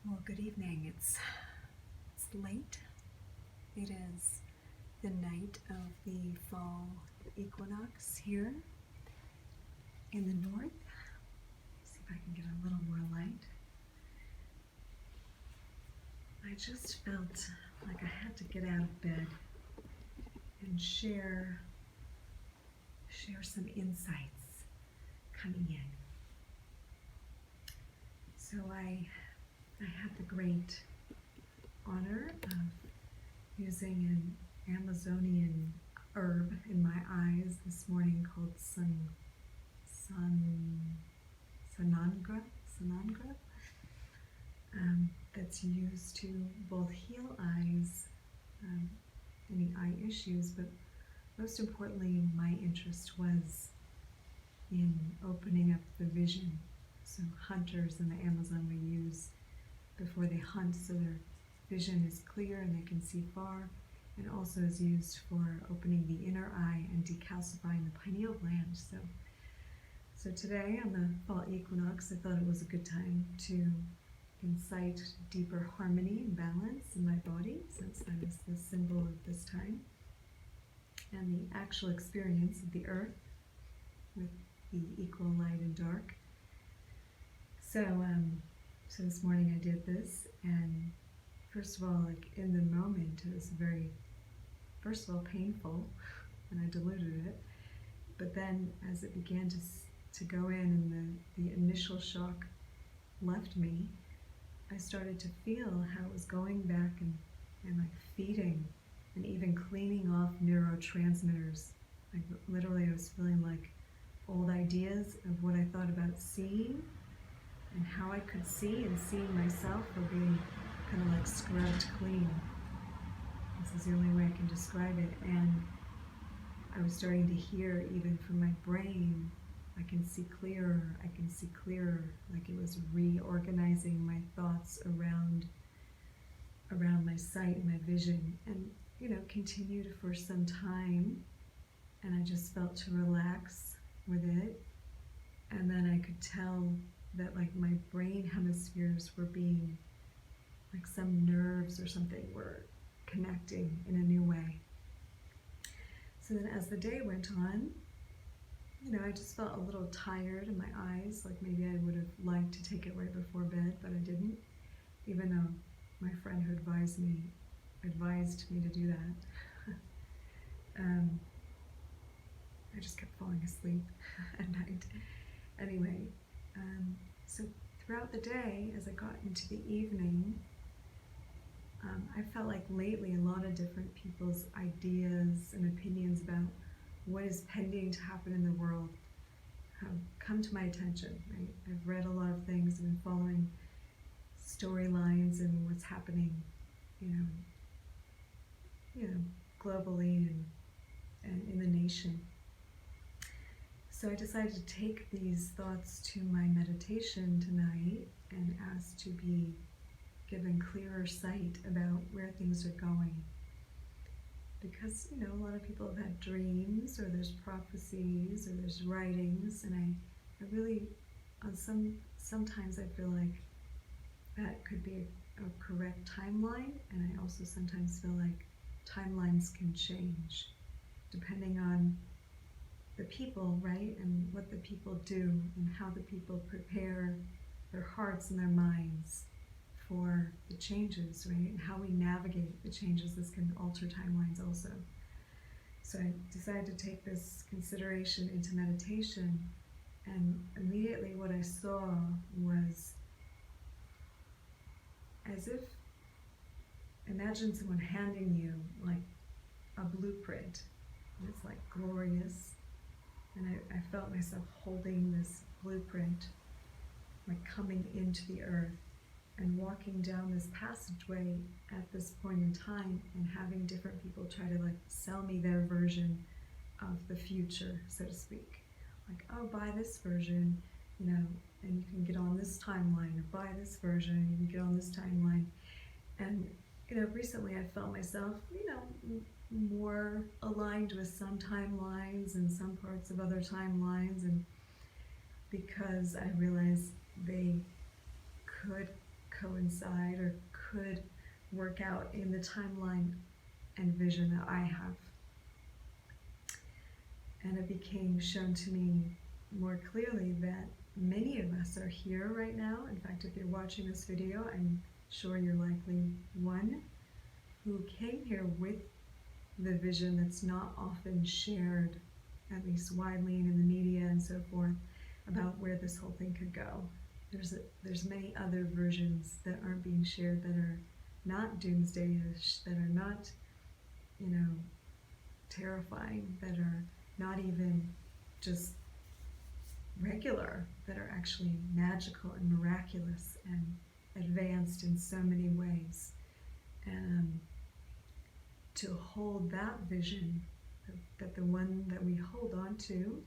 Well, good evening. It's late. It is the night of the fall equinox here in the north. See if I can get a little more light. I just felt like I had to get out of bed and share some insights coming in. So I had the great honor of using an Amazonian herb in my eyes this morning called sanangra, that's used to both heal eyes, any eye issues, but most importantly, my interest was in opening up the vision. So hunters in the Amazon we use before they hunt, so their vision is clear and they can see far, and also is used for opening the inner eye and decalcifying the pineal gland. So today on the fall equinox, I thought it was a good time to incite deeper harmony and balance in my body, since that is the symbol of this time, and the actual experience of the earth with the equal light and dark. So this morning I did this, and first of all, like in the moment, it was very, first of all, painful, and I diluted it. But then, as it began to go in, and the initial shock left me, I started to feel how it was going back and like feeding and even cleaning off neurotransmitters. Like literally, I was feeling like old ideas of what I thought about seeing and how I could see, and seeing myself were being kind of like scrubbed clean. This is the only way I can describe it. And I was starting to hear, even from my brain, I can see clearer, like it was reorganizing my thoughts around my sight and my vision, and continued for some time, and I just felt to relax with it. And then I could tell that like my brain hemispheres were being, like some nerves or something were connecting in a new way. So then as the day went on, I just felt a little tired in my eyes, like maybe I would have liked to take it right before bed, but I didn't, even though my friend who advised me to do that. I just kept falling asleep at night. Anyway, so throughout the day, as I got into the evening, I felt like lately a lot of different people's ideas and opinions about what is pending to happen in the world have come to my attention. Right? I've read a lot of things, I've been following storylines and what's happening, globally and in the nation. So I decided to take these thoughts to my meditation tonight and ask to be given clearer sight about where things are going. Because, a lot of people have had dreams, or there's prophecies, or there's writings, and I really, sometimes I feel like that could be a correct timeline, and I also sometimes feel like timelines can change depending on the people, right, and what the people do, and how the people prepare their hearts and their minds for the changes, right, and how we navigate the changes. This can alter timelines also. So I decided to take this consideration into meditation, and immediately what I saw was as if, imagine someone handing you like a blueprint, and it's like glorious, and I felt myself holding this blueprint, like coming into the earth and walking down this passageway at this point in time, and having different people try to like sell me their version of the future, so to speak. Like, oh, buy this version, and you can get on this timeline, or buy this version, and you can get on this timeline. And recently I felt myself, more aligned with some timelines and some parts of other timelines, and because I realized they could coincide or could work out in the timeline and vision that I have. And it became shown to me more clearly that many of us are here right now. In fact, if you're watching this video, I'm sure you're likely one who came here with the vision that's not often shared, at least widely and in the media and so forth, about where this whole thing could go. There's many other versions that aren't being shared, that are not doomsday-ish, that are not, terrifying, that are not even just regular, that are actually magical and miraculous and advanced in so many ways. And to hold that vision, that the one that we hold on to,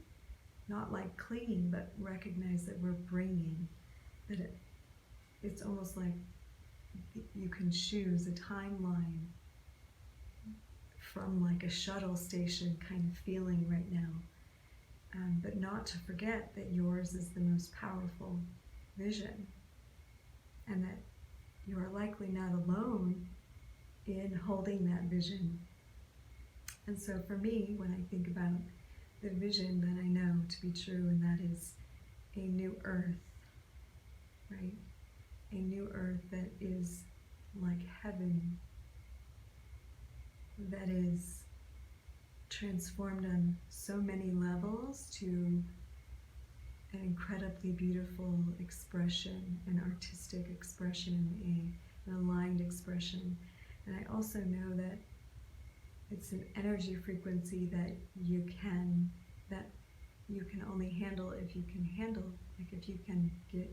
not like clinging, but recognize that we're bringing, that it's almost like you can choose a timeline from like a shuttle station kind of feeling right now, but not to forget that yours is the most powerful vision, and that you are likely not alone in holding that vision. And so for me, when I think about the vision that I know to be true, and that is a new earth, right? A new earth that is like heaven, that is transformed on so many levels to an incredibly beautiful expression, an artistic expression, an aligned expression. And I also know that it's an energy frequency that you can only handle if you can handle, like if you can get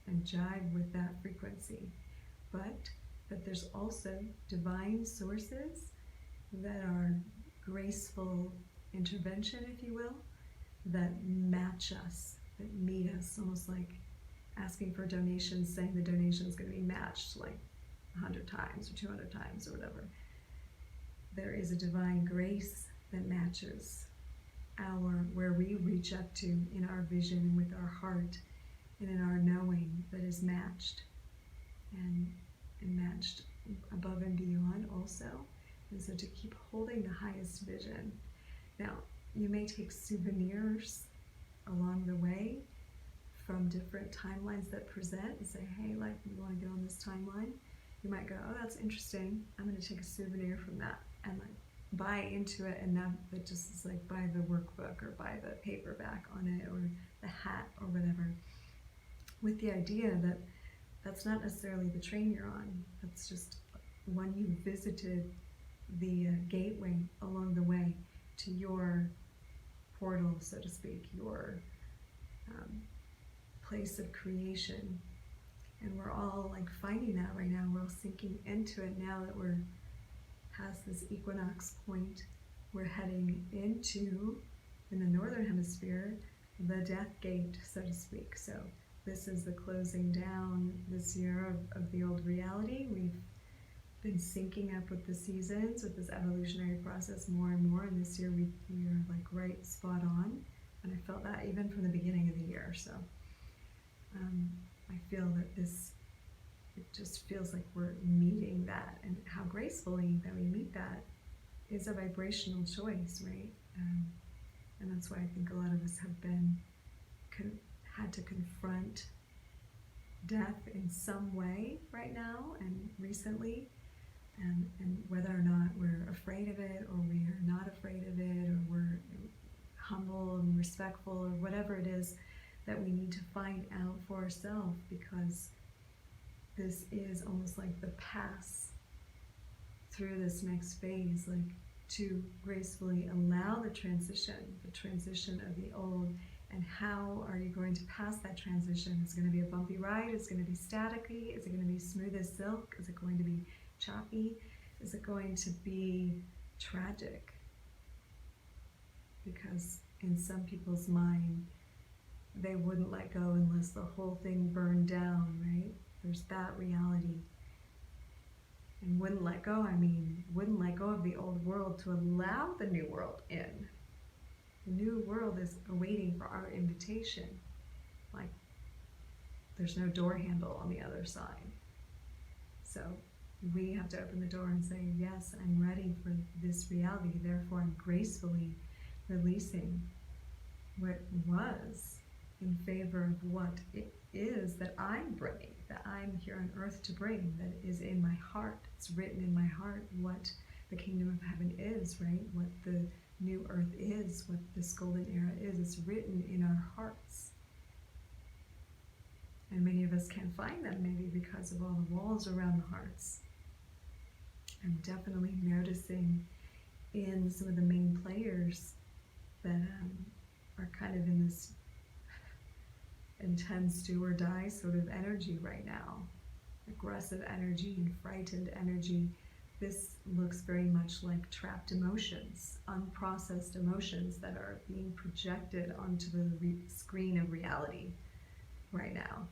and jive with that frequency. But that there's also divine sources that are graceful intervention, if you will, that match us, that meet us, almost like asking for donations, saying the donation is going to be matched like 100 times or 200 times or whatever. There is a divine grace that matches where we reach up to in our vision and with our heart and in our knowing, that is matched and matched above and beyond also. And so to keep holding the highest vision. Now, you may take souvenirs along the way from different timelines that present and say, hey, like, you want to get on this timeline? You might go, oh, that's interesting. I'm going to take a souvenir from that and like buy into it, and now that just is like buy the workbook or buy the paperback on it or the hat or whatever, with the idea that that's not necessarily the train you're on. That's just when you visited the gateway along the way to your portal, so to speak, your place of creation. And we're all like finding that right now. We're all sinking into it now that we're past this equinox point. We're heading into, in the northern hemisphere, the death gate, so to speak. So this is the closing down this year of the old reality. We've been syncing up with the seasons, with this evolutionary process more and more, and this year we are like right spot on. And I felt that even from the beginning of the year. So I feel that it just feels like we're meeting that, and how gracefully that we meet that is a vibrational choice, right? And that's why I think a lot of us have had to confront death in some way right now and recently, and whether or not we're afraid of it or we are not afraid of it, or we're humble and respectful, or whatever it is that we need to find out for ourselves, because this is almost like the pass through this next phase, like to gracefully allow the transition of the old. And how are you going to pass that transition? Is it going to be a bumpy ride? Is it going to be staticky? Is it going to be smooth as silk? Is it going to be choppy? Is it going to be tragic? Because in some people's mind, they wouldn't let go unless the whole thing burned down, right? There's that reality. And wouldn't let go, wouldn't let go of the old world to allow the new world in. The new world is awaiting for our invitation. Like, there's no door handle on the other side. So we have to open the door and say, yes, I'm ready for this reality. Therefore, I'm gracefully releasing what was in favor of what it is that I'm bringing, that I'm here on earth to bring, that is in my heart. It's written in my heart what the kingdom of heaven is, right? What the new earth is, what this golden era is. It's written in our hearts. And many of us can't find them, maybe because of all the walls around the hearts. I'm definitely noticing in some of the main players that are kind of in this intense do or die sort of energy right now. Aggressive energy and frightened energy. This looks very much like trapped emotions, unprocessed emotions that are being projected onto the screen of reality right now.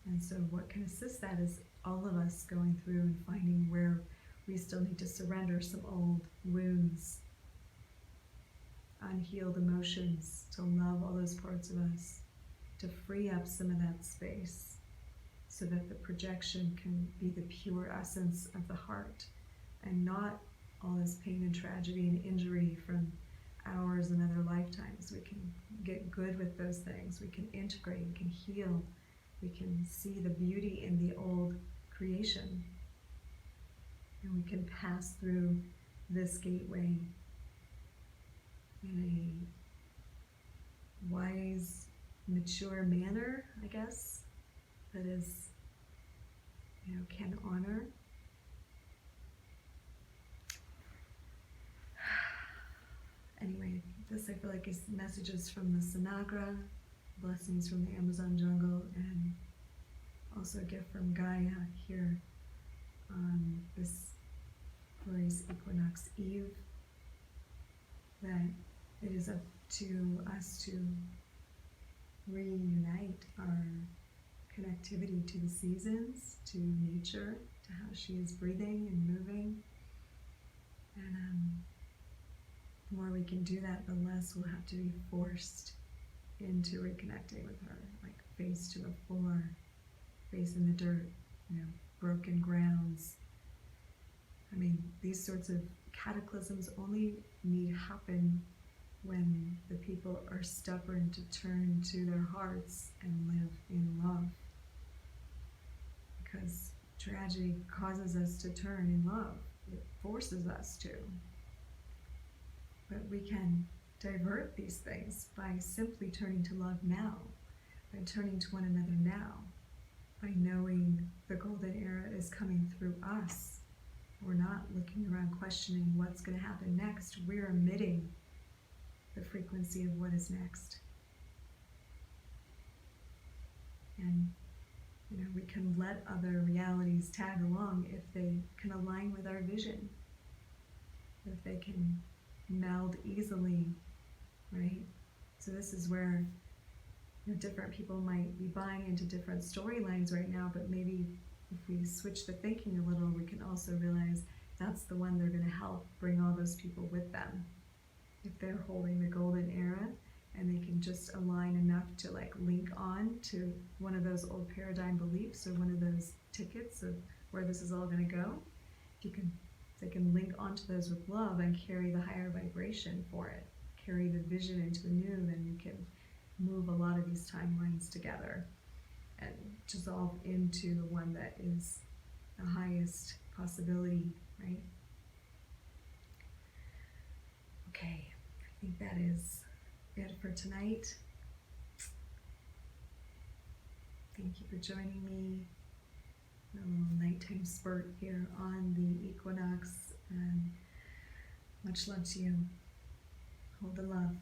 And so what can assist that is all of us going through and finding where we still need to surrender some old wounds, unhealed emotions, to love all those parts of us, to free up some of that space so that the projection can be the pure essence of the heart and not all this pain and tragedy and injury from ours and other lifetimes. We can get good with those things. We can integrate, we can heal, we can see the beauty in the old creation. And we can pass through this gateway in a wise, mature manner, I guess, that is, can honor. Anyway, this I feel like is messages from the Sanagra, blessings from the Amazon jungle, and also a gift from Gaia here on this glorious Equinox Eve, that it is up to us to reunite our connectivity to the seasons, to nature, to how she is breathing and moving. And the more we can do that, the less we'll have to be forced into reconnecting with her, like face to the floor, face in the dirt, broken grounds. I mean, these sorts of cataclysms only need happen when the people are stubborn to turn to their hearts and live in love. Because tragedy causes us to turn in love. It forces us to. But we can divert these things by simply turning to love now, by turning to one another now, by knowing the golden era is coming through us. We're not looking around questioning what's going to happen next. We're emitting the frequency of what is next. And we can let other realities tag along if they can align with our vision, if they can meld easily, right? So this is where different people might be buying into different storylines right now, but maybe if we switch the thinking a little, we can also realize that's the one they're going to help bring all those people with them. If they're holding the golden era and they can just align enough to link on to one of those old paradigm beliefs or one of those tickets of where this is all going to go, they can link onto those with love and carry the higher vibration for it, carry the vision into the new, then you can move a lot of these timelines together and dissolve into the one that is the highest possibility, right? Okay, I think that is it for tonight. Thank you for joining me. A little nighttime spurt here on the Equinox, and much love to you. Hold the love.